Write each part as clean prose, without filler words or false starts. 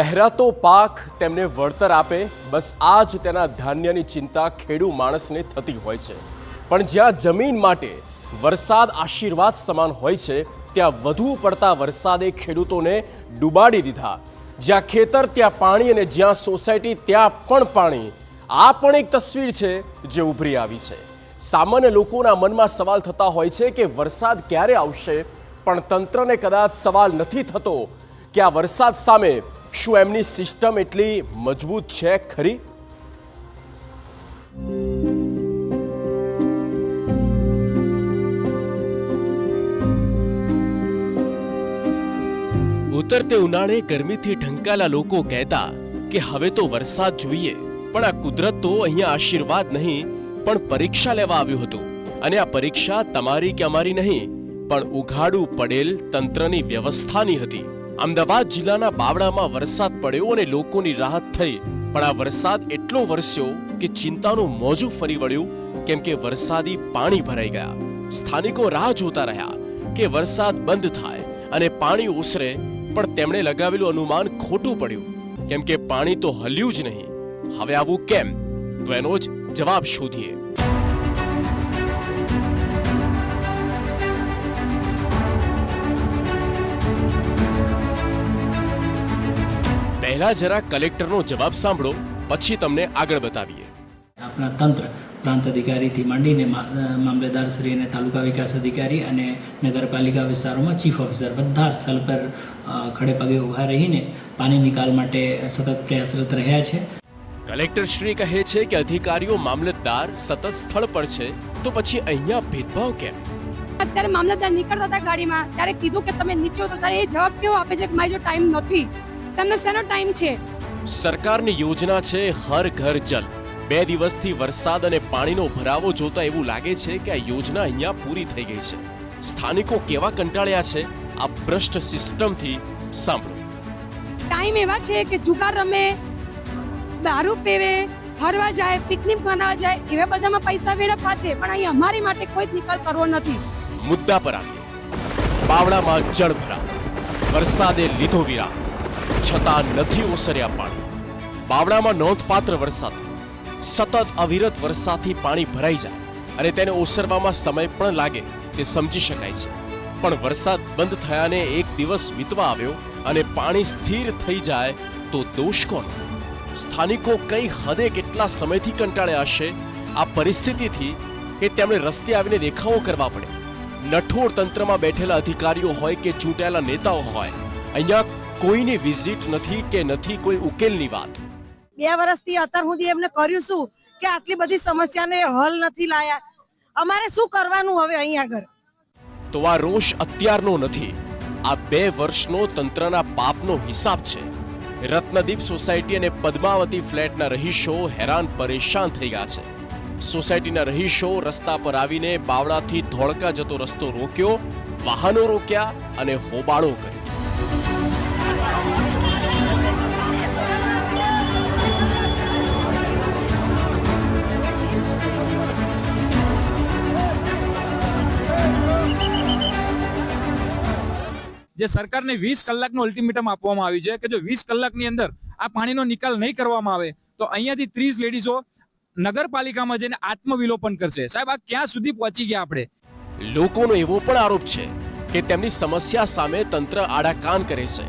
લહેરાતો પાક તેમને વળતર આપે, બસ આ જ તેના ધાન્યની ચિંતા ખેડૂ માણસને થતી હોય છે। પણ જ્યાં જમીન માટે વરસાદ આશીર્વાદ સમાન હોય છે, ત્યાં વધુ પડતા વરસાદે ખેડૂતોને ડૂબાડી દીધા। જ્યાં ખેતર ત્યાં પાણી અને જ્યાં સોસાયટી ત્યાં પણ પાણી। આ પણ એક તસવીર છે જે ઉભરી આવી છે। સામાન્ય લોકોના મનમાં સવાલ થતા હોય છે કે વરસાદ ક્યારે આવશે, પણ તંત્રને કદાચ સવાલ નથી થતો કે આ વરસાદ સામે શું એમની સિસ્ટમ એટલી મજબૂત છે ખરી? ઉતરતે ઉનાળે ગરમીથી ઢંકાયેલા લોકો કહેતા કે હવે તો વરસાદ જોઈએ, પણ આ કુદરત તો અહીંયા આશીર્વાદ નહીં પણ પરીક્ષા લેવા આવ્યું હતું। અને આ પરીક્ષા તમારી કે અમારી નહીં, પણ ઉઘાડું પડેલ તંત્રની વ્યવસ્થાની હતી। અમદાવાદ જિલ્લાના બાવળામાં વરસાદ પડ્યો અને લોકોની રાહત થઈ, પણ આ વરસાદ એટલો વરસ્યો કે ચિંતાનું મોજું ફરી વળ્યું, કેમ કે વરસાદી પાણી ભરાઈ ગયા। સ્થાનિકો રાહ જોતા રહ્યા કે વરસાદ બંધ થાય અને પાણી ઓસરે, પણ તેમણે લગાવેલું અનુમાન ખોટું પડ્યું, કેમ કે પાણી તો હલ્યું જ નહીં। હવે આવું કેમ? તો એનો જ જવાબ શોધીએ। પહેલા જરા કલેક્ટરનો જવાબ સાંભળો, પછી તમને આગળ બતાવીએ। આપણા તંત્ર પ્રાંત અધિકારીથી માંડીને મામલેદાર શ્રી અને તાલુકા વિકાસ અધિકારી અને નગરપાલિકા વિસ્તારોમાં ચીફ ઓફિસર બધા સ્થળ પર ખડે પગે ઊભા રહીને પાણી નિકાલ માટે સતત પ્રયાસરત રહ્યા છે। કલેક્ટર શ્રી કહે છે કે અધિકારીઓ મામલતદાર સતત સ્થળ પર છે, તો પછી અહીંયા ભેદભાવ કેમ? અત્યારે મામલતદાર નીકળતા હતા ગાડીમાં, ત્યારે કીધું કે તમે નીચે ઉતરો, ત્યારે એ જવાબ કેવો આપે છે કે મારી જો ટાઈમ નથી। તમને શેનો ટાઈમ છે? સરકારની યોજના છે હર ઘર જલ। 2 દિવસથી વરસાદ અને પાણીનો ભરાવો જોતા એવું લાગે છે કે આ યોજના અહીંયા પૂરી થઈ ગઈ છે। સ્થાનિકો કેવા કંટાળ્યા છે આ ભ્રષ્ટ સિસ્ટમથી, સાંભળો। ટાઈમ એવા છે કે જુગાર રમે, દારૂ પીવે, ફરવા જાય, પિકનિક મનાવવા જાય, એવા બધામાં પૈસા વેડફવા છે, પણ અહીં અમારી માટે કોઈ જ નિકાલ કરવો નથી। મુદ્દા પર આવીએ। બાવળામાં જળ ભરા, વરસાદે લીધો વિરામ, છતાં નથી ઓસર્યા પાણી। બાવળામાં નોંધપાત્ર વરસાદ, સતત અવિરત વરસાદથી પાણી ભરાઈ જાય અને તેને ઓસરવામાં સમય પણ લાગે તે સમજી શકાય છે, પણ વરસાદ બંધ થયાને 1 દિવસ વીતવા આવ્યો અને પાણી સ્થિર થઈ જાય તો દોષ કોનો? સ્થાનિકો કઈ હદે કેટલા સમયથી કંટાળ્યા હશે આ પરિસ્થિતિથી કે તેમણે રસ્તે આવીને દેખાવો કરવા પડે। નઠોર તંત્રમાં બેઠેલા અધિકારીઓ હોય કે ચૂંટાયેલા નેતાઓ હોય, અહીંયા કોઈની વિઝિટ નથી કે નથી કોઈ ઉકેલની વાત। 2 વર્ષથી અત્યાર સુધી એમને કર્યું શું કે આટલી બધી સમસ્યાને હલ નથી લાયા? અમારે શું કરવાનું હવે અહીંયા આગળ? તો આ રોષ અત્યારનો નથી, આ 2 વર્ષનો તંત્રના પાપનો હિસાબ છે। રત્નદીપ સોસાયટી અને પદ્માવતી ફ્લેટના રહીશો હેરાન પરેશાન થઈ ગયા છે। સોસાયટીના રહીશો રસ્તા પર આવીને બાવળાથી ધોળકા જતો રસ્તો રોક્યો, વાહનો રોક્યા અને હોબાળો કર્યો। જે સરકારને 20 કલાકનો અલ્ટિમેટમ આપવામાં આવ્યું છે કે જો 20 કલાકની અંદર આ પાણીનો નિકાલ નહીં કરવામાં આવે તો અહીંયાથી 30 લેડીઝો નગરપાલિકામાં જઈને આત્મવિલોપન કરશે। સાહેબ, આ ક્યાં સુધી પહોંચી ગયા આપણે? લોકોનો એવો પણ આરોપ છે કે તેમની સમસ્યા સામે તંત્ર આડા કાન કરે છે।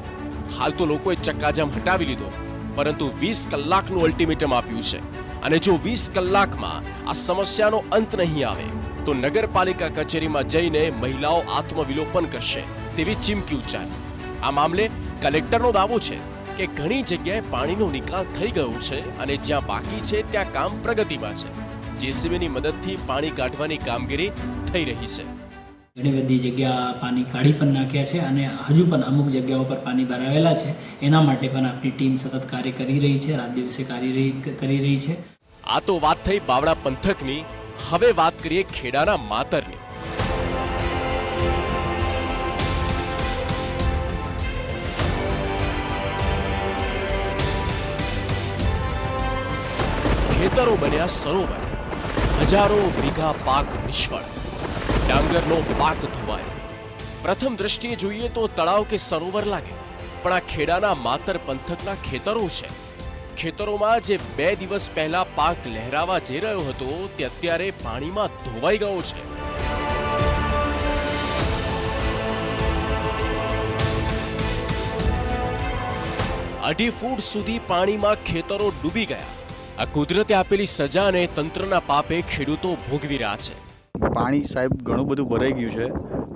હાલ તો લોકોએ ચક્કાજામ હટાવી લીધો, પરંતુ 20 કલાકનું અલ્ટિમેટમ આપ્યું છે, અને જો 20 કલાકમાં આ સમસ્યાનો અંત નહીં આવે તો નગરપાલિકા કચેરીમાં જઈને મહિલાઓ આત્મવિલોપન કરશે તેવી ચીમકી ઉચ્ચારી। આ મામલે કલેક્ટરનો દાવો છે કે ઘણી જગ્યાએ પાણીનો નિકાલ થઈ ગયો છે અને જ્યાં બાકી છે ત્યાં કામ પ્રગતિમાં છે। જેસીબીની મદદથી પાણી કાઢવાની કામગીરી થઈ રહી છે। ઘણી બધી જગ્યા પાણી કાઢી પણ નાખ્યા છે અને હજુ પણ અમુક જગ્યાઓ પર પાણી ભરાવેલા છે। એના માટે પણ આપણી ટીમ સતત કાર્ય કરી રહી છે, રાત દિવસે કરી રહી છે। આ તો વાત થઈ બાવળા પંથકની। હવે વાત કરીએ ખેડાના માતરની। ખેતરો બન્યા સરોવર, હજારો વીઘા પાક નિષ્ફળ, ડાંગરનો પાક ધોવાયો। પ્રથમ દ્રષ્ટિએ જોઈએ તો તળાવ કે સરોવર લાગે, પણ આ ખેડાના માતર પંથકના ખેતરો છે. ખેતરોમાં જે 2 દિવસ પહેલા પાક લહેરાવા જઈ રહ્યો હતો તે અત્યારે પાણીમાં ધોવાઈ ગયો છે. અઢી ફૂટ સુધી પાણીમાં ખેતરો ડૂબી ગયા. આ કુદરતે આપેલી સજાને તંત્રના પાપે ખેડૂતો ભોગવી રહ્યા છે. પાણી સાહેબ ઘણું બધું ભરાઈ ગયું છે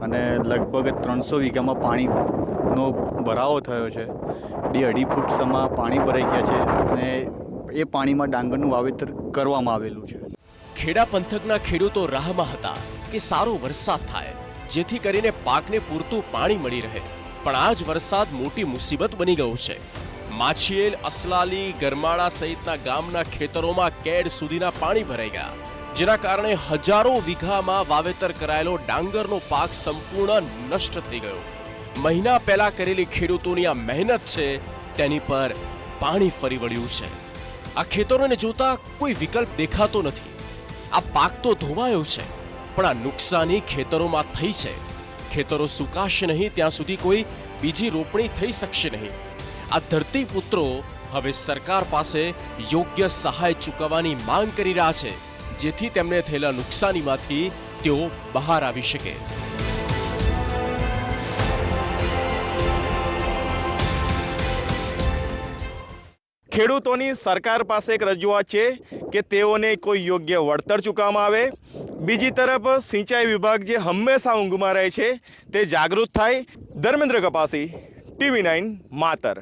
અને લગભગ 300 વીઘામાં પાણીનો ભરાવો થયો છે. 2-2.5 ફૂટ સમા પાણી ભરાઈ ગયા છે અને એ પાણીમાં ડાંગરનું વાવેતર કરવામાં આવેલું છે. ખેડા પંથકના ખેડૂતો રાહમાં હતા કે સારો વરસાદ થાય જેથી કરીને પાકને પૂરતું પાણી મળી રહે, પણ આ જ વરસાદ મોટી મુસીબત બની ગયો છે. માછીએલ, અસલાલી, ગરમાળા સહિતના ગામના ખેતરોમાં કેડ સુધીના પાણી ભરાઈ ગયા, જેના કારણે હજારો વીઘામાં વાવેતર કરાયેલો ડાંગરનો પાક સંપૂર્ણ નષ્ટ થઈ ગયો. મહિના પહેલા કરેલી ખેડૂતોની આ મહેનત છે તેની પર પાણી ફરી વળ્યું છે. આ ખેતરોને જોતા કોઈ વિકલ્પ દેખાતો નથી. આ પાક તો ધોવાયો છે, પણ આ નુકસાની ખેતરોમાં થઈ છે. ખેતરો સુકાશે નહીં ત્યાં સુધી કોઈ બીજી રોપણી થઈ શકશે નહીં. આ ધરતીપુત્રો હવે સરકાર પાસે યોગ્ય સહાય ચૂકવવાની માંગ કરી રહ્યા છે, જેથી તેમને થયેલા નુકસાનીમાંથી તેઓ બહાર આવી શકે. ખેડૂતોની સરકાર પાસે એક રજૂઆત છે કે તેઓને કોઈ યોગ્ય વળતર ચૂકવવામાં આવે. બીજી તરફ સિંચાઈ વિભાગ જે હંમેશા ઊંઘમાં રહે છે તે જાગૃત થાય. ધર્મેન્દ્ર કપાસી, TV9 માતર.